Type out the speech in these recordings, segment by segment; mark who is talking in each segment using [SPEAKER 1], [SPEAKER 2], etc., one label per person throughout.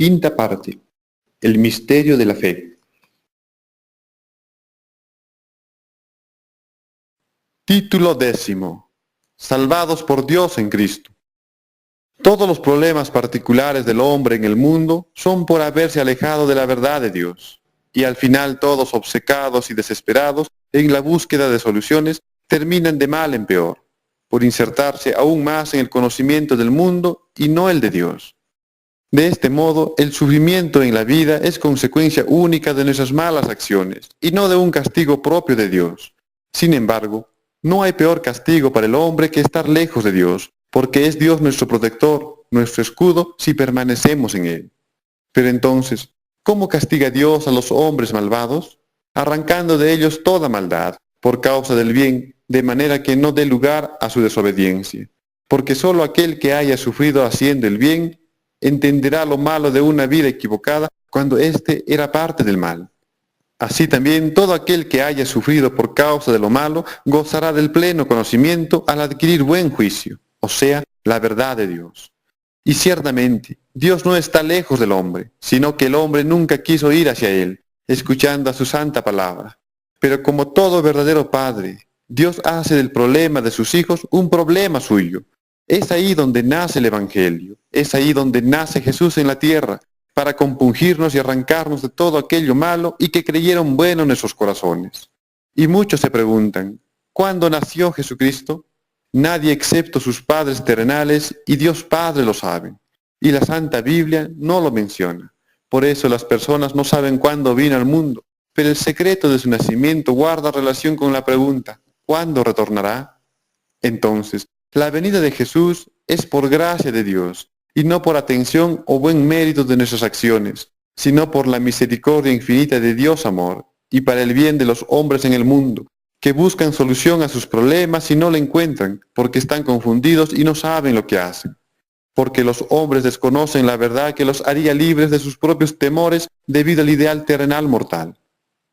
[SPEAKER 1] Quinta parte. El misterio de la fe. Título 10. Salvados por Dios en Cristo. Todos los problemas particulares del hombre en el mundo son por haberse alejado de la verdad de Dios, y al final todos obcecados y desesperados en la búsqueda de soluciones terminan de mal en peor, por insertarse aún más en el conocimiento del mundo y no el de Dios. De este modo, el sufrimiento en la vida es consecuencia única de nuestras malas acciones, y no de un castigo propio de Dios. Sin embargo, no hay peor castigo para el hombre que estar lejos de Dios, porque es Dios nuestro protector, nuestro escudo, si permanecemos en Él. Pero entonces, ¿cómo castiga Dios a los hombres malvados? Arrancando de ellos toda maldad, por causa del bien, de manera que no dé lugar a su desobediencia. Porque sólo aquel que haya sufrido haciendo el bien, entenderá lo malo de una vida equivocada cuando éste era parte del mal. Así también todo aquel que haya sufrido por causa de lo malo gozará del pleno conocimiento al adquirir buen juicio, o sea, la verdad de Dios. Y ciertamente, Dios no está lejos del hombre, sino que el hombre nunca quiso ir hacia Él, escuchando a su santa palabra. Pero como todo verdadero padre, Dios hace del problema de sus hijos un problema suyo. Es ahí donde nace el Evangelio, es ahí donde nace Jesús en la tierra, para compungirnos y arrancarnos de todo aquello malo y que creyeron bueno en nuestros corazones. Y muchos se preguntan, ¿cuándo nació Jesucristo? Nadie excepto sus padres terrenales y Dios Padre lo sabe. Y la Santa Biblia no lo menciona. Por eso las personas no saben cuándo vino al mundo, pero el secreto de su nacimiento guarda relación con la pregunta, ¿cuándo retornará? Entonces, la venida de Jesús es por gracia de Dios, y no por atención o buen mérito de nuestras acciones, sino por la misericordia infinita de Dios amor, y para el bien de los hombres en el mundo, que buscan solución a sus problemas y no la encuentran, porque están confundidos y no saben lo que hacen. Porque los hombres desconocen la verdad que los haría libres de sus propios temores debido al ideal terrenal mortal.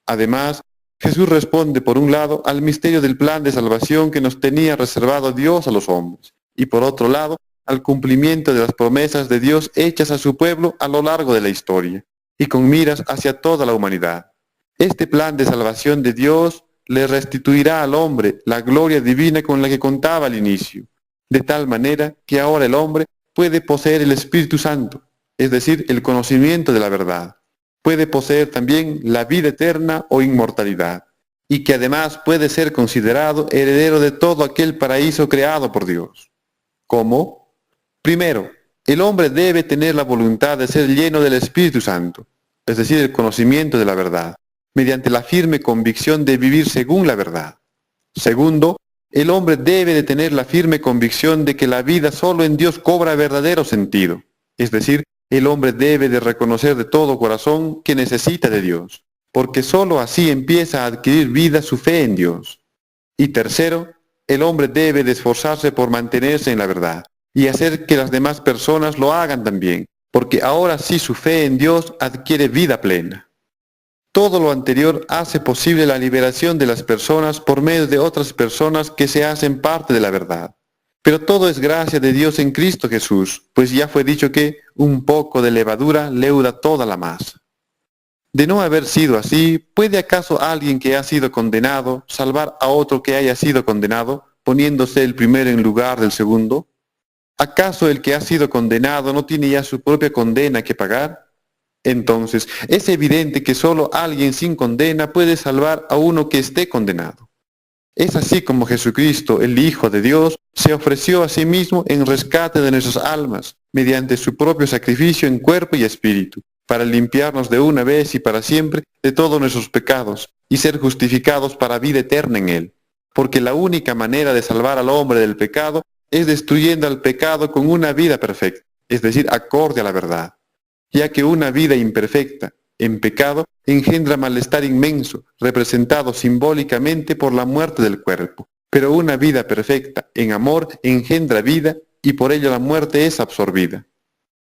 [SPEAKER 1] Además, Jesús responde por un lado al misterio del plan de salvación que nos tenía reservado Dios a los hombres, y por otro lado, al cumplimiento de las promesas de Dios hechas a su pueblo a lo largo de la historia, y con miras hacia toda la humanidad. Este plan de salvación de Dios le restituirá al hombre la gloria divina con la que contaba al inicio, de tal manera que ahora el hombre puede poseer el Espíritu Santo, es decir, el conocimiento de la verdad. Puede poseer también la vida eterna o inmortalidad, y que además puede ser considerado heredero de todo aquel paraíso creado por Dios. ¿Cómo? Primero, el hombre debe tener la voluntad de ser lleno del Espíritu Santo, es decir, el conocimiento de la verdad, mediante la firme convicción de vivir según la verdad. Segundo, el hombre debe de tener la firme convicción de que la vida solo en Dios cobra verdadero sentido, es decir, el hombre debe de reconocer de todo corazón que necesita de Dios, porque sólo así empieza a adquirir vida su fe en Dios. Y tercero, el hombre debe de esforzarse por mantenerse en la verdad y hacer que las demás personas lo hagan también, porque ahora sí su fe en Dios adquiere vida plena. Todo lo anterior hace posible la liberación de las personas por medio de otras personas que se hacen parte de la verdad. Pero todo es gracia de Dios en Cristo Jesús, pues ya fue dicho que un poco de levadura leuda toda la masa. De no haber sido así, ¿puede acaso alguien que ha sido condenado salvar a otro que haya sido condenado, poniéndose el primero en lugar del segundo? ¿Acaso el que ha sido condenado no tiene ya su propia condena que pagar? Entonces, es evidente que solo alguien sin condena puede salvar a uno que esté condenado. Es así como Jesucristo, el Hijo de Dios, se ofreció a sí mismo en rescate de nuestras almas, mediante su propio sacrificio en cuerpo y espíritu, para limpiarnos de una vez y para siempre de todos nuestros pecados, y ser justificados para vida eterna en Él. Porque la única manera de salvar al hombre del pecado es destruyendo al pecado con una vida perfecta, es decir, acorde a la verdad. Ya que una vida imperfecta, en pecado, engendra malestar inmenso, representado simbólicamente por la muerte del cuerpo. Pero una vida perfecta, en amor, engendra vida, y por ello la muerte es absorbida.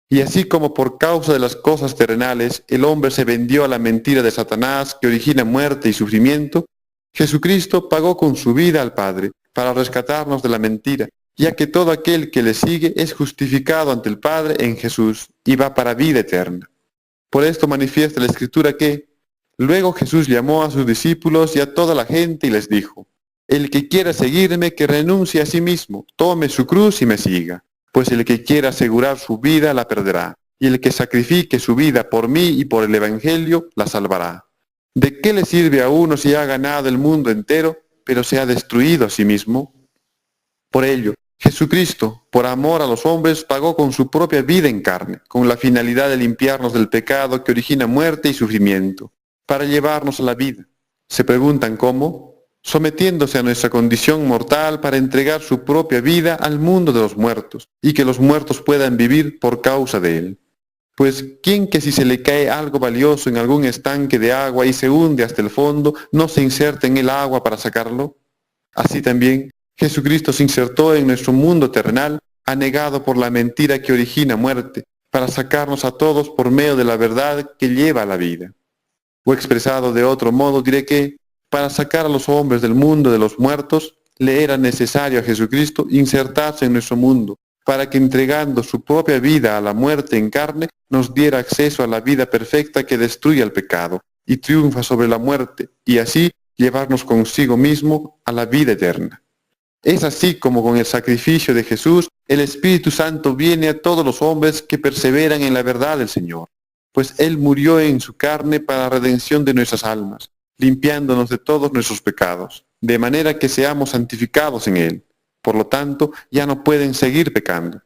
[SPEAKER 1] Y así como por causa de las cosas terrenales, el hombre se vendió a la mentira de Satanás que origina muerte y sufrimiento, Jesucristo pagó con su vida al Padre para rescatarnos de la mentira ya que todo aquel que le sigue es justificado ante el Padre en Jesús y va para vida eterna. Por esto manifiesta la Escritura que, luego Jesús llamó a sus discípulos y a toda la gente y les dijo, el que quiera seguirme, que renuncie a sí mismo, tome su cruz y me siga, pues el que quiera asegurar su vida la perderá, y el que sacrifique su vida por mí y por el Evangelio la salvará. ¿De qué le sirve a uno si ha ganado el mundo entero, pero se ha destruido a sí mismo? Por ello, Jesucristo, por amor a los hombres, pagó con su propia vida en carne, con la finalidad de limpiarnos del pecado que origina muerte y sufrimiento, para llevarnos a la vida. ¿Se preguntan cómo? Sometiéndose a nuestra condición mortal para entregar su propia vida al mundo de los muertos, y que los muertos puedan vivir por causa de él. Pues, ¿quién que si se le cae algo valioso en algún estanque de agua y se hunde hasta el fondo, no se inserta en el agua para sacarlo? Así también, Jesucristo se insertó en nuestro mundo terrenal, anegado por la mentira que origina muerte, para sacarnos a todos por medio de la verdad que lleva a la vida. O expresado de otro modo, diré que, para sacar a los hombres del mundo de los muertos, le era necesario a Jesucristo insertarse en nuestro mundo, para que entregando su propia vida a la muerte en carne, nos diera acceso a la vida perfecta que destruye al pecado y triunfa sobre la muerte, y así llevarnos consigo mismo a la vida eterna. Es así como con el sacrificio de Jesús, el Espíritu Santo viene a todos los hombres que perseveran en la verdad del Señor, pues Él murió en su carne para la redención de nuestras almas, limpiándonos de todos nuestros pecados, de manera que seamos santificados en Él. Por lo tanto, ya no pueden seguir pecando.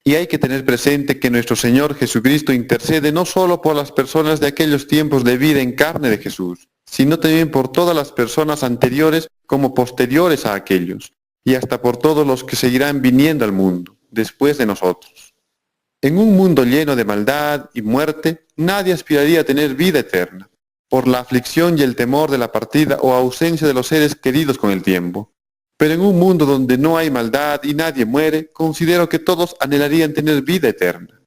[SPEAKER 1] Y hay que tener presente que nuestro Señor Jesucristo intercede no solo por las personas de aquellos tiempos de vida en carne de Jesús, sino también por todas las personas anteriores como posteriores a aquellos, y hasta por todos los que seguirán viniendo al mundo, después de nosotros. En un mundo lleno de maldad y muerte, nadie aspiraría a tener vida eterna, por la aflicción y el temor de la partida o ausencia de los seres queridos con el tiempo. Pero en un mundo donde no hay maldad y nadie muere, considero que todos anhelarían tener vida eterna.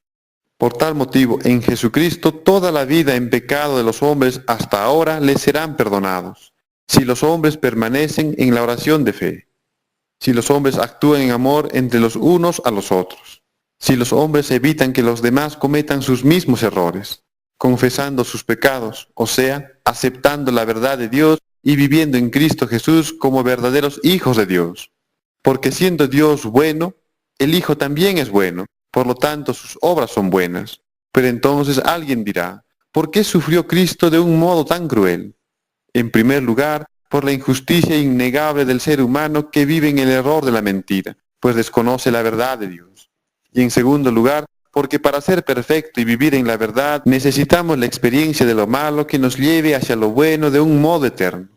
[SPEAKER 1] Por tal motivo, en Jesucristo, toda la vida en pecado de los hombres hasta ahora les serán perdonados, si los hombres permanecen en la oración de fe, si los hombres actúan en amor entre los unos a los otros, si los hombres evitan que los demás cometan sus mismos errores, confesando sus pecados, o sea, aceptando la verdad de Dios y viviendo en Cristo Jesús como verdaderos hijos de Dios. Porque siendo Dios bueno, el Hijo también es bueno, por lo tanto sus obras son buenas. Pero entonces alguien dirá, ¿por qué sufrió Cristo de un modo tan cruel? En primer lugar, por la injusticia innegable del ser humano que vive en el error de la mentira, pues desconoce la verdad de Dios. Y en segundo lugar, porque para ser perfecto y vivir en la verdad necesitamos la experiencia de lo malo que nos lleve hacia lo bueno de un modo eterno.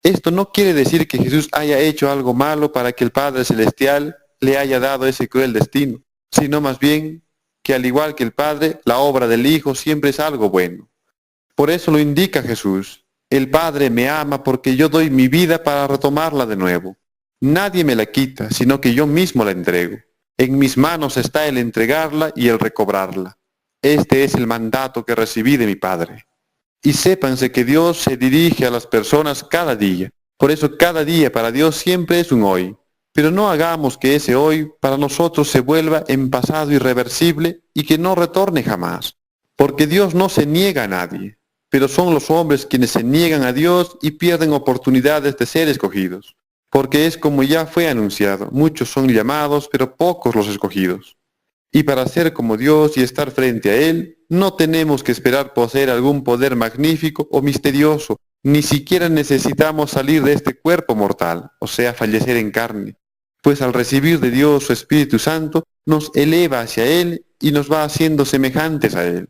[SPEAKER 1] Esto no quiere decir que Jesús haya hecho algo malo para que el Padre Celestial le haya dado ese cruel destino, sino más bien que al igual que el Padre, la obra del Hijo siempre es algo bueno. Por eso lo indica Jesús. El Padre me ama porque yo doy mi vida para retomarla de nuevo. Nadie me la quita, sino que yo mismo la entrego. En mis manos está el entregarla y el recobrarla. Este es el mandato que recibí de mi Padre. Y sépanse que Dios se dirige a las personas cada día. Por eso cada día para Dios siempre es un hoy. Pero no hagamos que ese hoy para nosotros se vuelva en pasado irreversible y que no retorne jamás. Porque Dios no se niega a nadie, pero son los hombres quienes se niegan a Dios y pierden oportunidades de ser escogidos. Porque es como ya fue anunciado, muchos son llamados, pero pocos los escogidos. Y para ser como Dios y estar frente a Él, no tenemos que esperar poseer algún poder magnífico o misterioso, ni siquiera necesitamos salir de este cuerpo mortal, o sea, fallecer en carne, pues al recibir de Dios su Espíritu Santo, nos eleva hacia Él y nos va haciendo semejantes a Él.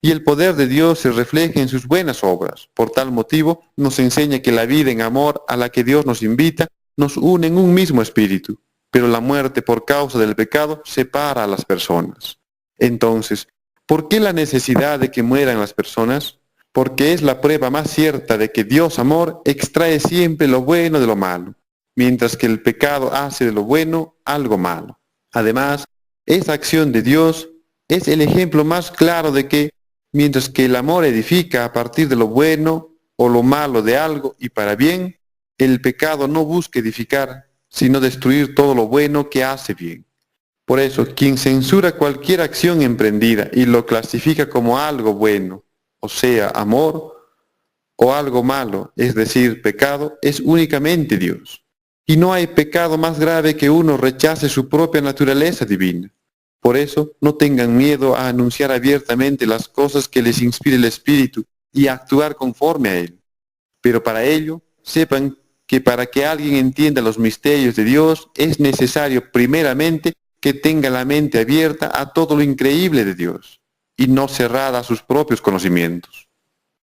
[SPEAKER 1] Y el poder de Dios se refleja en sus buenas obras. Por tal motivo, nos enseña que la vida en amor a la que Dios nos invita, nos une en un mismo espíritu, pero la muerte por causa del pecado separa a las personas. Entonces, ¿por qué la necesidad de que mueran las personas? Porque es la prueba más cierta de que Dios amor extrae siempre lo bueno de lo malo, mientras que el pecado hace de lo bueno algo malo. Además, esa acción de Dios es el ejemplo más claro de que, mientras que el amor edifica a partir de lo bueno o lo malo de algo y para bien, el pecado no busca edificar, sino destruir todo lo bueno que hace bien. Por eso, quien censura cualquier acción emprendida y lo clasifica como algo bueno, o sea, amor, o algo malo, es decir, pecado, es únicamente Dios. Y no hay pecado más grave que uno rechace su propia naturaleza divina. Por eso, no tengan miedo a anunciar abiertamente las cosas que les inspire el Espíritu y a actuar conforme a Él. Pero para ello, sepan que para que alguien entienda los misterios de Dios es necesario primeramente que tenga la mente abierta a todo lo increíble de Dios y no cerrada a sus propios conocimientos.